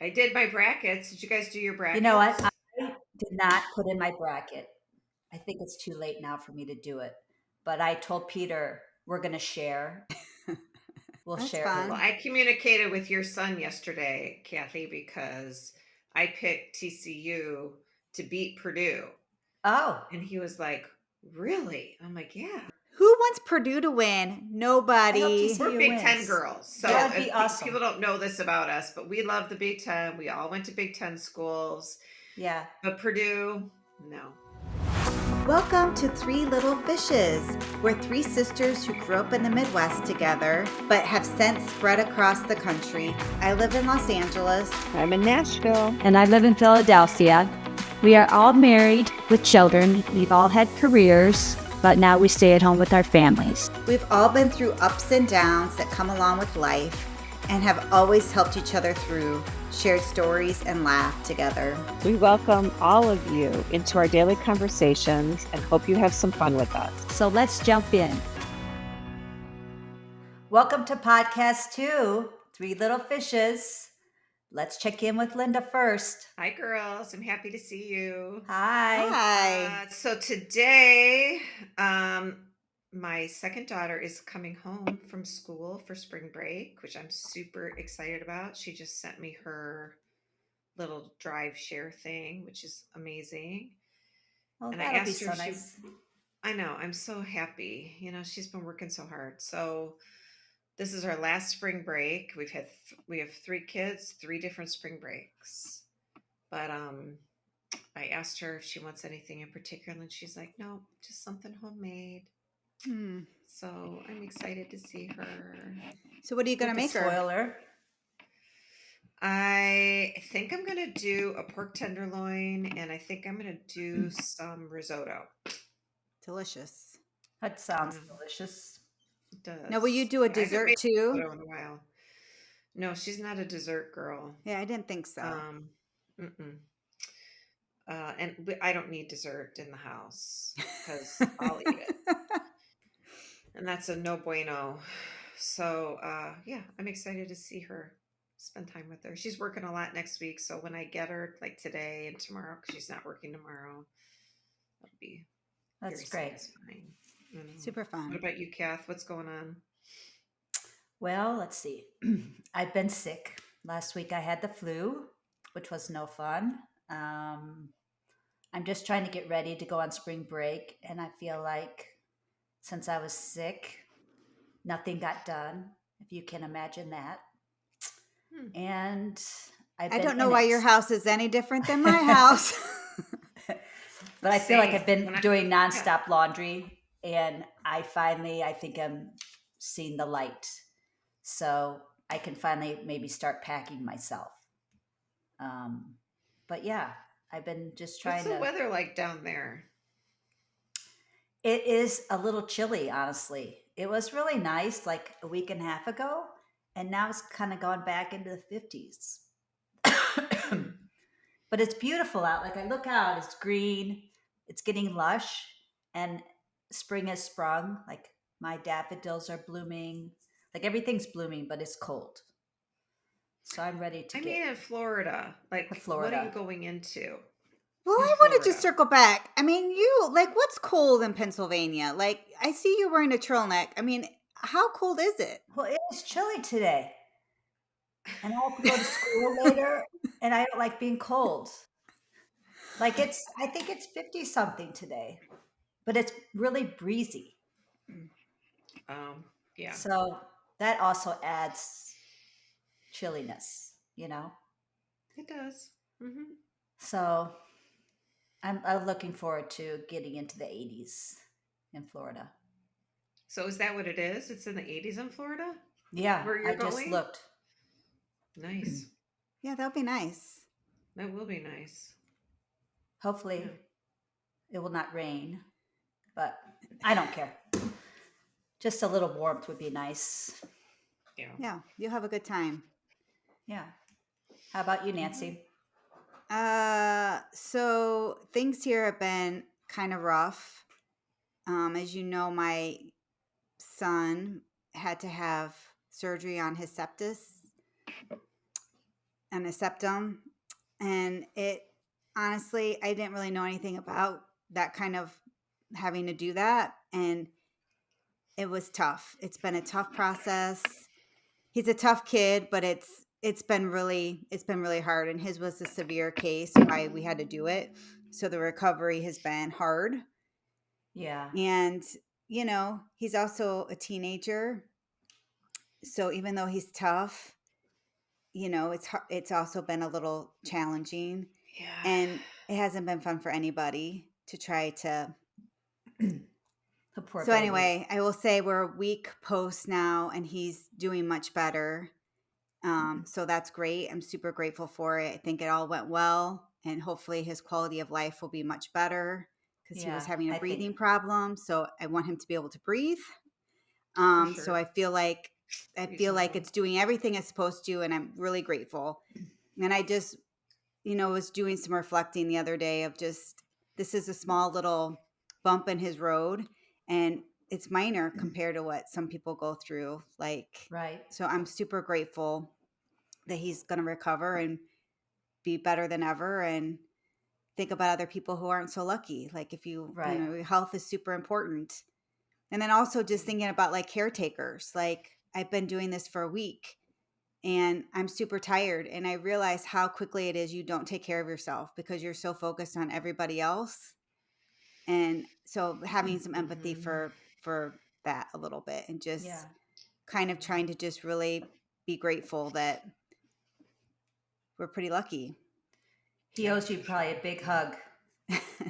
I did my brackets. Did you guys do your You know what? brackets? I did not put in my bracket. I think it's too late now for me to do it. But I told Peter we're going to share. We'll That's share Well, who. fun. I communicated with your son yesterday, Kathy, because I picked TCU to beat Purdue. Oh, And he was like, "Really?" I'm like, "Yeah. Who wants Purdue to win? I hope Nobody. We're TCU Big Ten wins. girls." That So would be if people awesome. don't know this about us, but we love the Big Ten. We all went to Big Ten schools. Yeah. But Purdue, no. Welcome to Three Little Fishes. We're three sisters who grew up in the Midwest together, but have since spread across the country. I live in Los Angeles. I'm in Nashville. And I live in Philadelphia. We are all married with children. We've all had careers, but now we stay at home with our families. We've all been through ups and downs that come along with life and have always helped each other through, shared stories, and laughed together. We welcome all of you into our daily conversations and hope you have some fun with us. So let's jump in. Welcome to podcast 2, Three Little Fishes. Let's check in with Linda first. Hi, girls. I'm happy to see you. Hi. Hi. So today, my second daughter is coming home from school for spring break, which I'm super excited about. She just sent me her little drive share thing, which is amazing. Oh, And I that'll be asked her so if she, nice. I know, I'm so happy. She's been working so hard. So this is our last spring break. We have 3 kids, 3 different spring breaks. But I asked her if she wants anything in particular, and she's like, "No, just something homemade." So I'm excited to see her. So what are you going to With the make her? spoiler. I think I'm gonna do a pork tenderloin, and I think I'm gonna do some risotto. Delicious. That sounds Mm, delicious. it does. Now, will you do a Yeah, I haven't dessert made too? risotto in a while. No, she's not a dessert girl. Yeah, I didn't think so. Mm-mm. I don't need dessert in the house because I'll eat it. And that's a no bueno. So yeah, I'm excited to see her, spend time with her. She's working a lot next week, so when I get her, like today and tomorrow, because she's not working tomorrow, that'll be That's very great. satisfying. Super What fun. about you, Kath? What's going on? Well, let's see. I've been sick. Last week I had the flu, which was no fun. I'm just trying to get ready to go on spring break, and I feel like since I was sick, nothing got done, if you can imagine that. Hmm. And I've I been don't know in why it. your house is any different than my house. But I feel like Same. I've been When I- doing yeah. nonstop laundry, and I think I'm seeing the light. So I can finally maybe start packing myself. But yeah, I've been just What's trying the to. weather like down there? It is a little chilly, honestly. It was really nice like a week and a half ago, and now it's kind of gone back into the 50s. But it's beautiful out. Like I look out, it's green, it's getting lush, and spring has sprung. Like my daffodils are blooming. Like everything's blooming, but it's cold. So I'm ready to I get mean, in Florida, to like, what are you Florida. going into Well, in I want to just Florida? circle back. I mean, what's cold in Pennsylvania? Like, I see you wearing a turtleneck. I mean, how cold is it? Well, it was chilly today, and I have to go to school later, and I don't like being cold. Like I think it's 50 something today, but it's really breezy. Yeah, So that also adds chilliness, you know? it does. Hmm. So I'm looking forward to getting into the 80s in Florida. So is that what it is? It's in the 80s in Florida, Yeah, where I you're just going? looked. Nice. Yeah, that'll be nice. That will be nice. Hopefully Yeah. it will not rain, but I don't care. Just a little warmth would be nice. Yeah. Yeah, you'll have a good time. Yeah. How about you, Nancy? So things here have been kind of rough. As you know, my son had to have surgery on his septus. and a septum. And it honestly, I didn't really know anything about that kind of having to do that. And it was tough. It's been a tough process. He's a tough kid, but it's been really hard. And his was a severe case why we had to do it. So the recovery has been hard. Yeah. And, he's also a teenager. So even though he's tough, it's also been a little challenging, Yeah. and it hasn't been fun for anybody to try to. The poor So baby. anyway, I will say we're a week post now, and he's doing much better. So that's great. I'm super grateful for it. I think it all went well, and hopefully his quality of life will be much better because he was Yeah, having a I breathing think. problem. So I want him to be able to breathe. For So sure. I feel like Reasonable. it's doing everything it's supposed to, and I'm really grateful. And I just, was doing some reflecting the other day of just this is a small little bump in his road, and it's minor compared to what some people go through. Like, Right. so I'm super grateful that he's going to recover and be better than ever, and think about other people who aren't so lucky. Like, if Right. your health is super important. And then also just thinking about like caretakers. Like, I've been doing this for a week, and I'm super tired, and I realize how quickly it is you don't take care of yourself because you're so focused on everybody else. And so having some empathy Mhm. for that a little bit, and just Yeah. kind of trying to just really be grateful that we're pretty lucky. He Yeah, owes you for probably sure. a big hug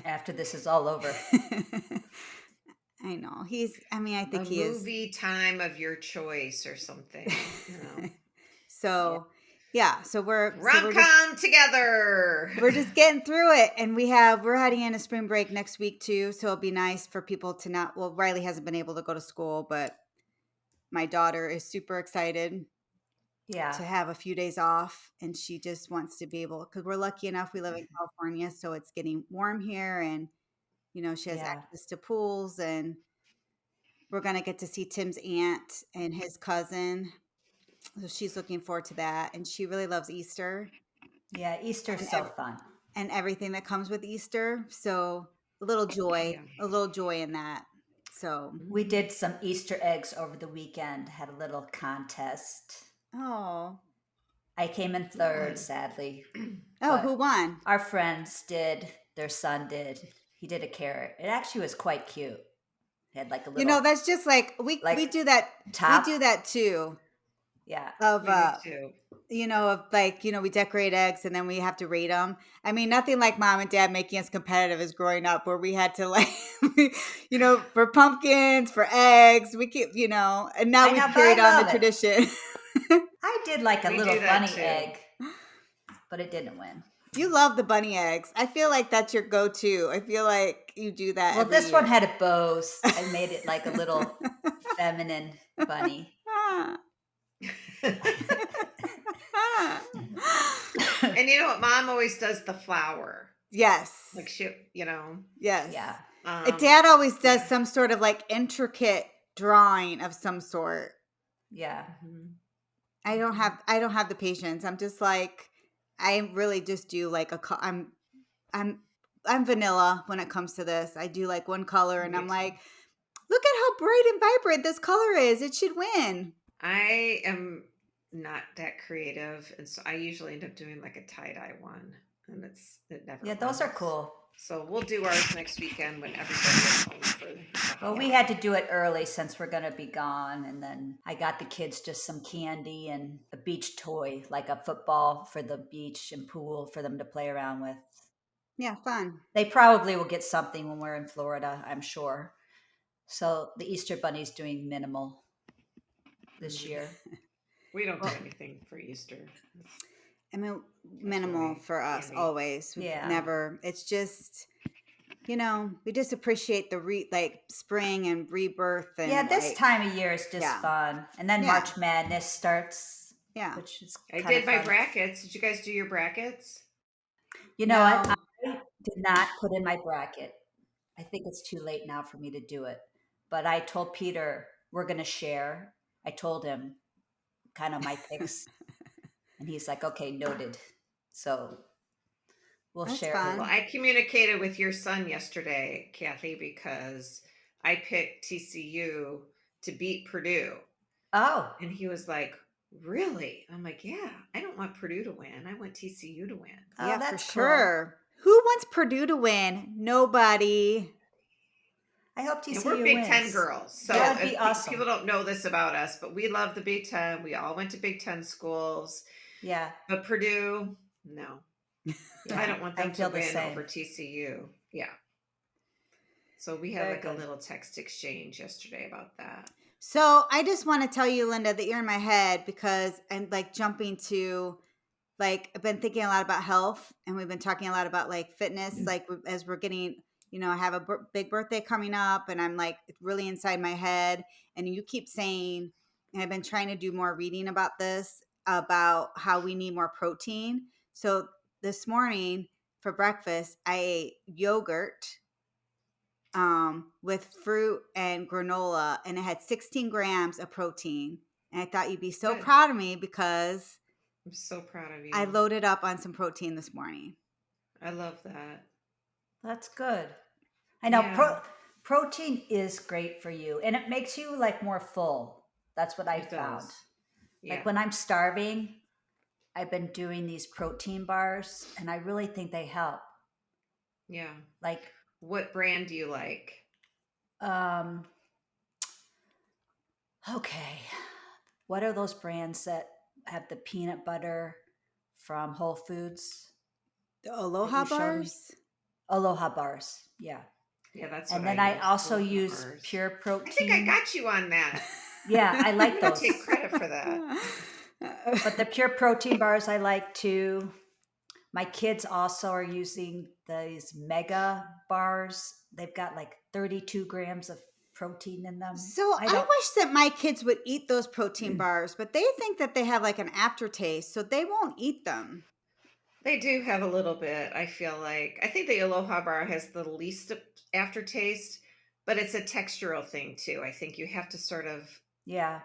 after this is all over. I know. I A think he is. movie time of your choice or something, Yeah. So, yeah, so Rom com together. we're just getting through it, and we're heading into spring break next week too, so it'll be nice for people to not, well, Riley hasn't been able to go to school, but my daughter is super excited Yeah. to have a few days off, and she just wants to be able, because we're lucky enough we live in California, so it's getting warm here, and she has Yeah. access to pools, and we're going to get to see Tim's aunt and his cousin, so she's looking forward to that, and she really loves Easter Yeah. Easter's and so fun. everything that comes with Easter. So Yeah. a little joy in that. So, We did some Easter eggs over the weekend, had a little contest. oh, I came in Who third, won? sadly. oh, who But won? our friends did, their son did. He did a carrot. It actually was quite cute. It had like a little That's just like we like do that. top. We do that too. Yeah. Of We do too. of like we decorate eggs, and then we have to rate them. I mean, nothing like mom and dad making us competitive as growing up, where we had to like, for pumpkins, for eggs. We keep, and now I we've know, but carried I on the love it. tradition. I did like a We little do that bunny too. egg, but it didn't win. You love the bunny eggs. I feel like that's your go-to. I feel like you do that Well, every this one year. had a bows. I made it like a little feminine bunny. And you know what? Mom always does the flower. Yes. Like she, Yes. Yeah. Dad always does yeah. some sort of like intricate drawing of some sort. Yeah. Mhm. I don't have the patience. I'm just like, I really just do like I'm vanilla when it comes to this. I do like one color, and Me I'm too. like, look at how bright and vibrant this color is. It should win. I am not that creative, and so I usually end up doing like a tie-dye one, and it never Yeah, those are wins. cool. So we'll do ours next weekend when everybody is home for the Well, we holiday. had to do it early since we're going to be gone. And then I got the kids just some candy and a beach toy, like a football for the beach and pool for them to play around with. Yeah, fun. They probably will get something when we're in Florida, I'm sure. So the Easter Bunny's doing minimal this year. We don't do anything for Easter. I mean, minimal really for us candy. always. We've Yeah. never. It's just, we just appreciate the like spring and rebirth, and Yeah, this like, time of year is just yeah. fun. And then Yeah. March Madness starts, yeah. which is I kind did of my fun. brackets. Did you guys do your brackets? You know what? No. I did not put in my bracket. I think it's too late now for me to do it. But I told Peter we're going to share. I told him kind of my picks. And he's like, okay, noted. So we'll That's share fun. Well, I communicated with your son yesterday, Kathy, because I picked TCU to beat Purdue. Oh, And he was like, really? I'm like, yeah, I don't want Purdue to win. I want TCU to win. oh, Yeah, for that's cool. sure. Who wants Purdue to win? Nobody. I hope And TCU we're Big Ten wins. girls. So That'd if be awesome. people don't know this about us, but we love the Big Ten. We all went to Big Ten schools. Yeah. But Purdue, no. I don't want them to feel the win same. over TCU. Yeah. So we had Very like good. a little text exchange yesterday about that. So I just want to tell you, Linda, that you're in my head because I'm like jumping to like I've been thinking a lot about health, and we've been talking a lot about like fitness. Like as we're getting, I have a big birthday coming up, and I'm like it's really inside my head. And you keep saying, and I've been trying to do more reading about this, about how we need more protein. So this morning for breakfast, I ate yogurt with fruit and granola, and it had 16 grams of protein. And I thought you'd be so Good. proud of me because I'm so proud of you. I loaded up on some protein this morning. I love that. That's good. I know Yeah. protein is great for you, and it makes you like more full. That's what I It found. does. Yeah. Like when I'm starving, I've been doing these protein bars, and I really think they help. Yeah. Like, What brand do you like? Okay, what are those brands that have the peanut butter from Whole Foods? The Aloha you showed me? bars? Aloha bars, yeah. Yeah, that's And what then I I use. also Aloha use bars. pure I protein. think I got you on that. Yeah, I like I'm gonna those. take credit for that. But the pure protein bars I like too. My kids also are using these mega bars. They've got like 32 grams of protein in them. So I wish that my kids would eat those protein bars, but they think that they have like an aftertaste, so they won't eat them. They do have a little bit, I feel like. I think the Aloha bar has the least aftertaste, but it's a textural thing too. I think you have to sort of, Yeah.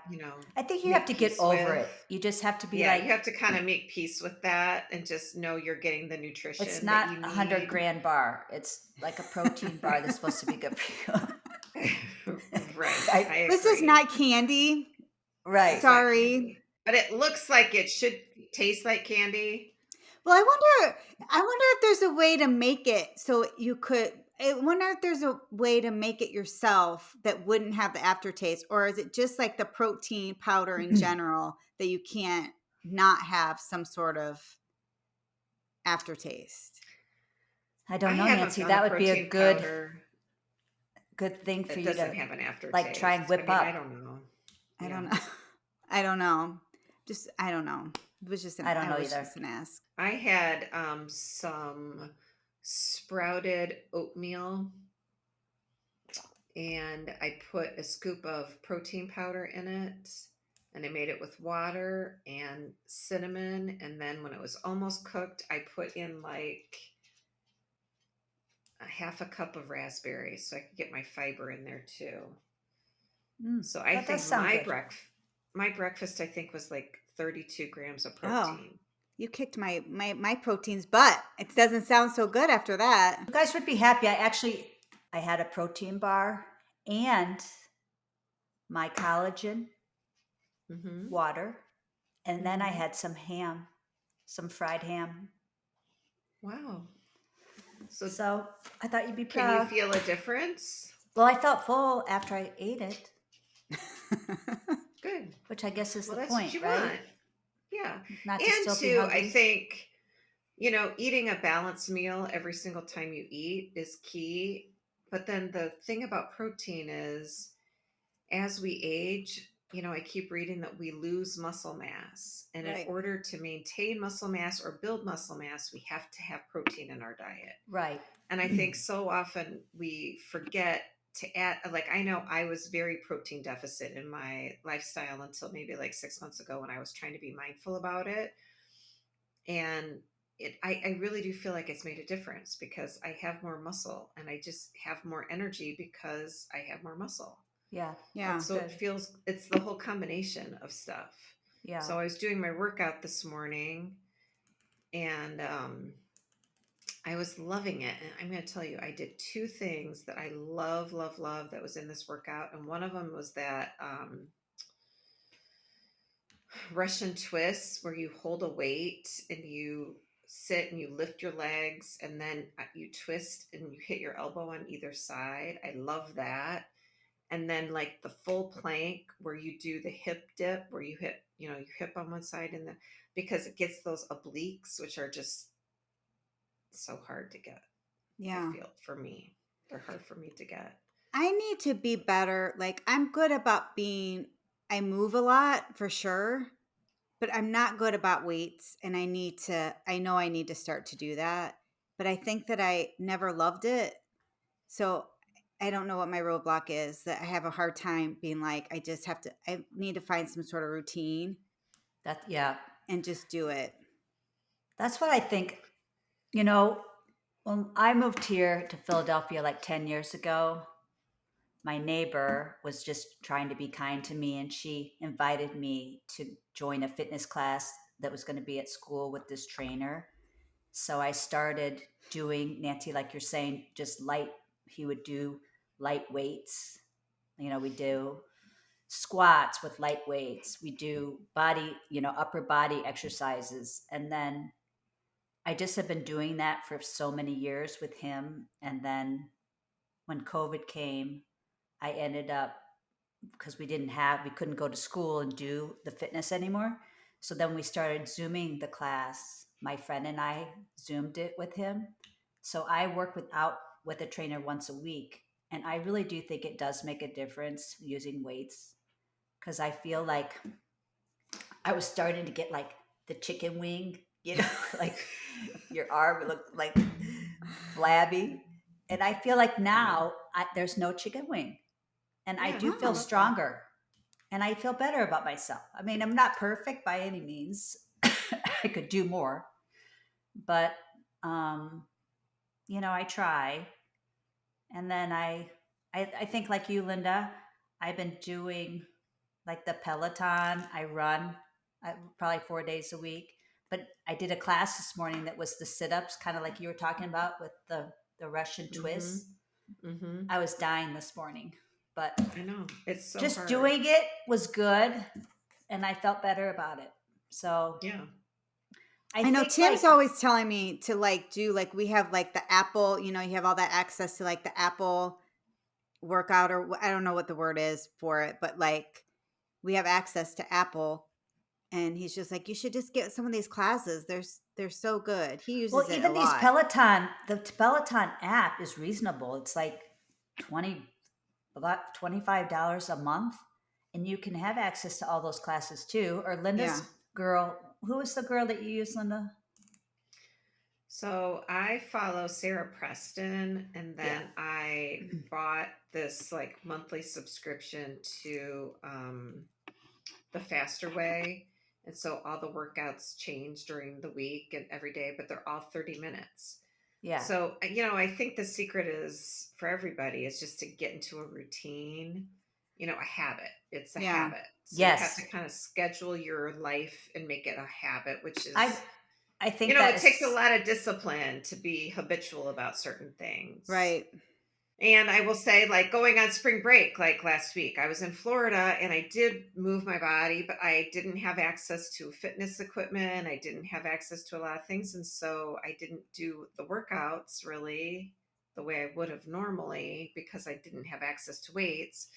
I think you make have to get peace over with. it. You just have to be Yeah, like, you have to kind of make peace with that and just know you're getting the nutrition it's that not you a 100 need. grand bar. It's like a protein bar that's supposed to be good for you. Right. Right. I This is agree. not candy. Right. It's not Sorry. candy. But it looks like it should taste like candy. Well, I wonder if there's a way to make it so you could. I wonder if there's a way to make it yourself that wouldn't have the aftertaste, or is it just like the protein powder in general that you can't not have some sort of aftertaste? I don't know, haven't Nancy. found That a would be a protein good powder thing for that you doesn't to have an aftertaste. like try and whip I up. don't know. I don't Yeah. know. I don't know. I don't know. It was just I don't know was either. just an ask. I had some sprouted oatmeal, and I put a scoop of protein powder in it, and I made it with water and cinnamon, and then when it was almost cooked, I put in like a half a cup of raspberries so I could get my fiber in there too. So I that think does sound good. my breakfast I think was like 32 grams of Oh. protein. You kicked my protein's butt. It doesn't sound so good after that. You guys would be happy. I had a protein bar and my collagen Mm-hmm. water, and then I Mhm. had some fried ham. Wow. So So I thought you'd be can proud. you feel a difference? Well, I felt full after I ate it, Good. which I guess is Well, the that's point, what you right? want. Yeah. Not to And still be two, hungry. I think, eating a balanced meal every single time you eat is key. But then the thing about protein is as we age, I keep reading that we lose muscle mass. And in Right. order to maintain muscle mass or build muscle mass, we have to have protein in our diet. Right. And I think so often we forget to add, like, I know I was very protein deficit in my lifestyle until maybe like 6 months ago when I was trying to be mindful about it. And I really do feel like it's made a difference because I have more muscle and I just have more energy because I have more muscle. Yeah. Yeah. So Good. it's the whole combination of stuff. Yeah. So I was doing my workout this morning, and I was loving it. And I'm going to tell you, I did two things that I love, love, love that was in this workout. And one of them was that Russian twist where you hold a weight and you sit and you lift your legs and then you twist and you hit your elbow on either side. I love that. And then like the full plank where you do the hip dip where you hit, your hip on one side and then because it gets those obliques, which are just so hard to get. I Yeah. feel for me, they're hard for me to get. I need to be better. Like, I'm good about I move a lot for sure, but I'm not good about weights. And I know I need to start to do that. But I think that I never loved it. So I don't know what my roadblock is, that I have a hard time being like, I need to find some sort of routine Yeah. and just do it. That's what I think. You know, when I moved here to Philadelphia like 10 years ago, my neighbor was just trying to be kind to me and she invited me to join a fitness class that was going to be at school with this trainer. So I started doing, Nancy, like you're saying, just he would do light weights. We do squats with light weights. We do upper body exercises. And then I just have been doing that for so many years with him. And then when COVID came, I ended up, because we couldn't go to school and do the fitness anymore. So then we started Zooming the class. My friend and I Zoomed it with him. So I work with a trainer once a week. And I really do think it does make a difference using weights because I feel like I was starting to get like the chicken wing, like your arm looked like flabby. And I feel like now there's no chicken wing. And I Yeah, do I feel love that. stronger and I feel better about myself. I mean, I'm not perfect by any means. I could do more, but I try. And then I think like you, Linda, I've been doing like the Peloton. I run probably 4 days a week. But I did a class this morning that was the sit-ups, kind of like you were talking about with the Russian twist. Mm-hmm. I was dying this morning, but I know it's so just hard. doing it was good, and I felt better about it. So Yeah. I know think, Tim's like, always telling me to like do like we have like the Apple, you have all that access to like the Apple workout or I don't know what the word is for it, but like we have access to Apple and he's just like you should just get some of these classes. They're so good. He well, uses it a even these lot. the Peloton app is reasonable. It's like about $25 a month, and you can have access to all those classes too. Or Linda's Yeah. girl, who was the girl that you used, Linda? So I follow Sarah Preston, and then I bought this like monthly subscription to the Faster Way. And so all the workouts change during the week and every day, but they're all 30 minutes. Yeah. So, I think the secret is for everybody is just to get into a routine, a habit. It's a Yeah. habit. So Yes. you have to kind of schedule your life and make it a habit, which is, I think it takes a lot of discipline to be habitual about certain things. Right. And I will say, like going on spring break, like last week, I was in Florida and I did move my body, but I didn't have access to fitness equipment. I didn't have access to a lot of things. And so I didn't do the workouts really the way I would have normally because I didn't have access to weights.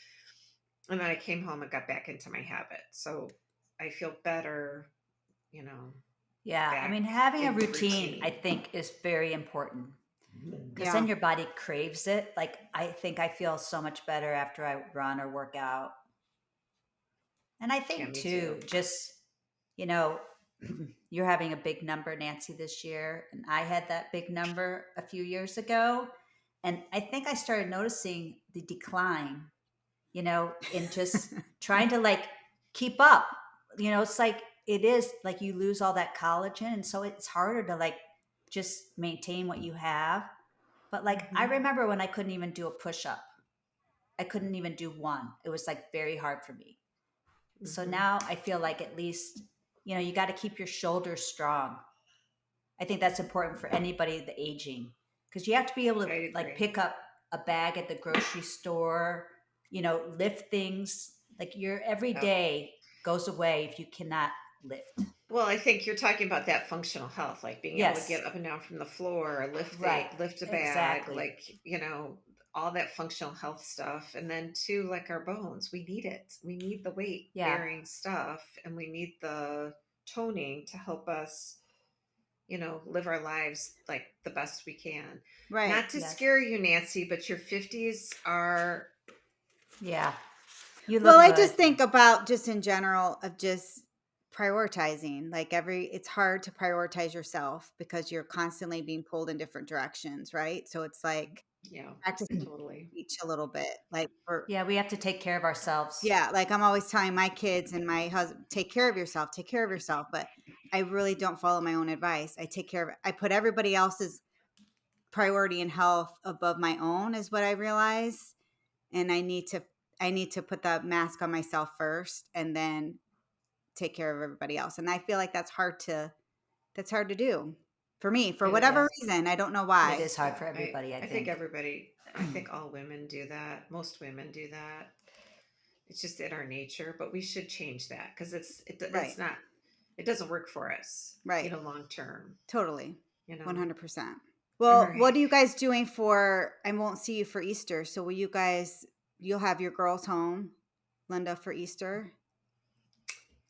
And then I came home and got back into my habit. So I feel better, Yeah. I back mean, having a in routine, routine. I think, is very important because Yeah. then your body craves it. Like, I think I feel so much better after I run or work out. And I Yeah, think me too, too. just, you're having a big number, Nancy, this year. And I had that big number a few years ago. And I think I started noticing the decline, in just trying to like keep up. It's like it is like you lose all that collagen. And so it's harder to like just maintain what you have. But like I remember when I couldn't even do a push up. I couldn't even do one. It was like very hard for me. So Mhm. now I feel like at least, you got to keep your shoulders strong. I think that's important for anybody the aging, because you have to be able to I like agree. pick up a bag at the grocery store, lift things. Like your every Yep. day goes away if you cannot lift. Well, I think you're talking about that functional health, like being able to Yes, get up and down from the floor, or right. lift a bag, Exactly. like, all that functional health stuff. And then too, like our bones, we need it. We need the weight Yeah. bearing stuff, and we need the toning to help us, live our lives like the best we can. Right. Not to Yes. scare you, Nancy, but your 50s are, Yeah. You Well, look I good. just think about just in general of just prioritizing. Like it's hard to prioritize yourself because you're constantly being pulled in different directions, right? So it's like yeah, practice totally. each a little bit. Like for Yeah, we have to take care of ourselves. yeah, like I'm always telling my kids and my husband, take care of yourself, take care of yourself. But I really don't follow my own advice. I take care of I put everybody else's priority in health above my own is what I realize. And I need to put the mask on myself first and then take care of everybody else. And I feel like that's hard to do for me for It whatever Yes, is. reason. I don't know it why. is hard Yeah, for everybody, I I think think. I think all women do that. Most women do that. It's just in our nature, but we should change that because Right. it's not, it doesn't work for us, Right. long term, Totally. you know. 100%. All Well, right. what are you guys doing for I won't see you for Easter. So will you'll have your girls home, Linda, for Easter?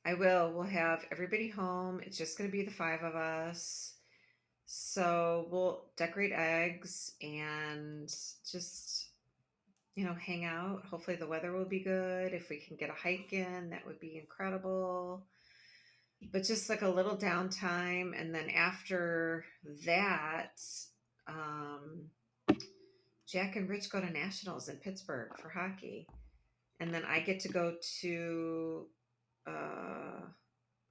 I will. We'll have everybody home. It's just going to be the five of us. So we'll decorate eggs and just, hang out. Hopefully the weather will be good. If we can get a hike in, that would be incredible. But just like a little downtime. And then after that, um, Jack and Rich go to nationals in Pittsburgh for hockey. And then I get to go to uh,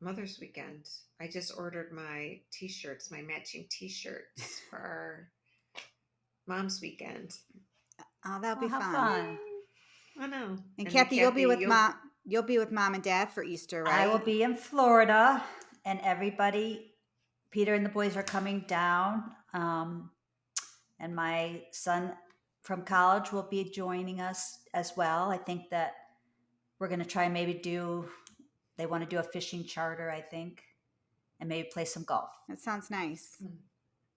Mother's Weekend. I just ordered my t-shirts, my matching t-shirts for our Mom's Weekend. Oh, that'll Oh, be how fun. fun. I know. And And then Kathy, you'll be with you'll mom. You'll be with mom and dad for Easter, I will right? be in Florida, and everybody, Peter and the boys are coming down. And my son from college will be joining us as well. I think that we're going to try and they want to do a fishing charter, I think, and maybe play some golf. That sounds nice.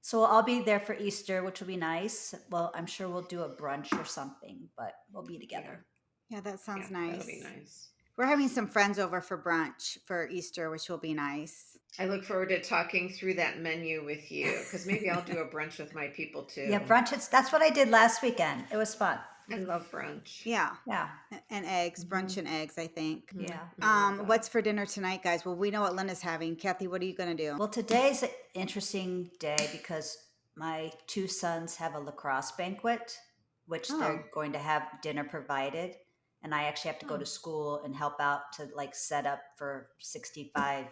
So I'll be there for Easter, which will be nice. Well, I'm sure we'll do a brunch or something, but we'll be together. Yeah, that sounds yeah, that'll be nice. nice. We're having some friends over for brunch for Easter, which will be nice. I look forward to talking through that menu with you because maybe I'll do a brunch with my people too. Yeah, brunch. That's what I did last weekend. It was fun. I love brunch. Yeah, Yeah. and eggs, Mhm. brunch and eggs, I think. Yeah. I love that. What's for dinner tonight, guys? Well, we know what Linda's having. Kathy, what are you gonna do? Well, today's an interesting day because my two sons have a lacrosse banquet, which Oh. they're going to have dinner provided. And I actually have to go Oh. to school and help out to like set up for 65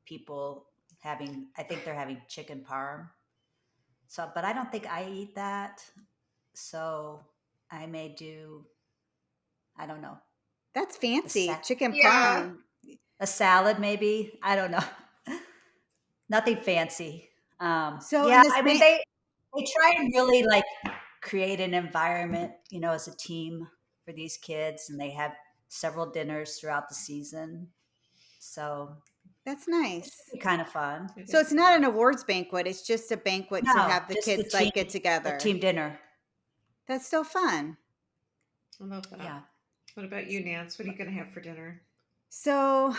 people I think they're having chicken parm. So, but I don't think I eat that. So I may I don't know, That's fancy. sa- Chicken Yeah. parm. a salad maybe. I don't know. Nothing fancy. So Yeah, in this I mean they try and really like create an environment, as a team for these kids, and they have several dinners throughout the season. So that's nice. it's kind of fun. It So is it's not an nice. awards banquet. It's just a banquet to No, have the just kids like get a together. team dinner. That's so fun. I love that. Yeah. What about you, Nance? What are you going to have for dinner? So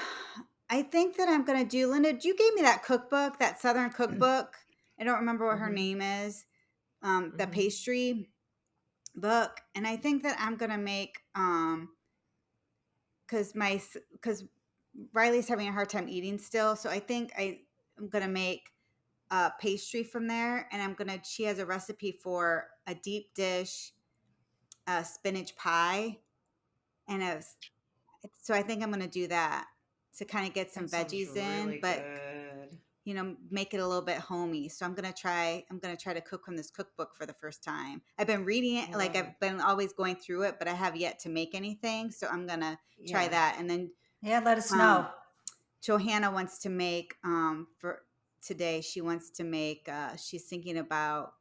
I think that I'm gonna do Linda, you gave me that cookbook, that Southern cookbook. I don't remember what her Mhm. name is. The Mhm. pastry book. And I think that I'm gonna make because Riley's having a hard time eating still. So I think I'm gonna make a pastry from there, and she has a recipe for a deep dish spinach pie, and so I think I'm gonna do that to kind of get some That sounds veggies in, really but good. make it a little bit homey. So I'm gonna try to cook from this cookbook for the first time. I've been reading it, I like love I've it. been always going through it, but I have yet to make anything. So I'm gonna try Yeah. that, and then Yeah, let us Um, know. Johanna wants to make for today. She wants to make. She's thinking about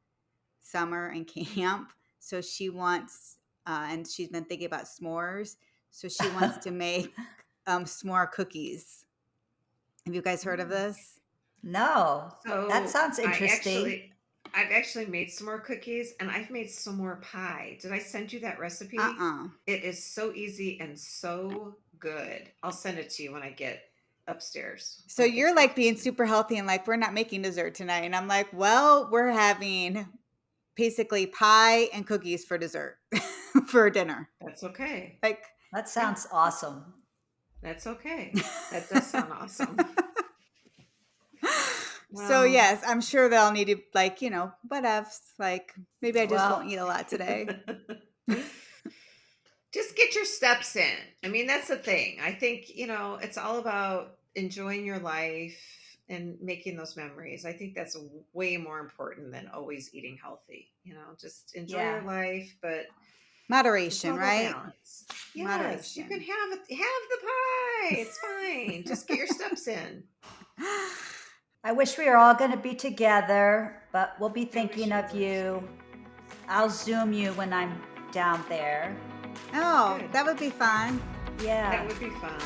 summer and camp, so she wants, and she's been thinking about s'mores. So she wants to make s'more cookies. Have you guys heard of this? No, that So sounds interesting. I've actually made some more cookies and I've made some more pie. Did I send you that recipe? Uh-uh. It is so easy and so good. I'll send it to you when I get upstairs. So when I get you're to the like being kitchen. super healthy and like, we're not making dessert tonight. And I'm like, well, we're having basically pie and cookies for dessert for dinner. That's okay. Like, That sounds awesome. That's okay. That does sound awesome. so Well, yes, I'm sure they'll need to like, whatevs. Like maybe I just Well, won't eat a lot today. just get your steps in. I mean, that's the thing. I think, it's all about enjoying your life and making those memories. I think that's way more important than always eating healthy. Just enjoy your yeah. life, but it's Moderation, all about right? balance. Yes, you can Moderation. have the pie. It's fine. Just get your steps in. I wish we were all going to be together, but we'll be I wish thinking you of would you. too. I'll Zoom you when I'm down there. Oh, Good. that would be fun. That Yeah. would be fun.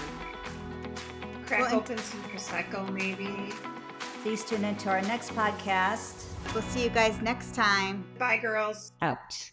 Crack Well, and open some prosecco, maybe. Please tune into our next podcast. we'll see you guys next time. Bye, girls. Out.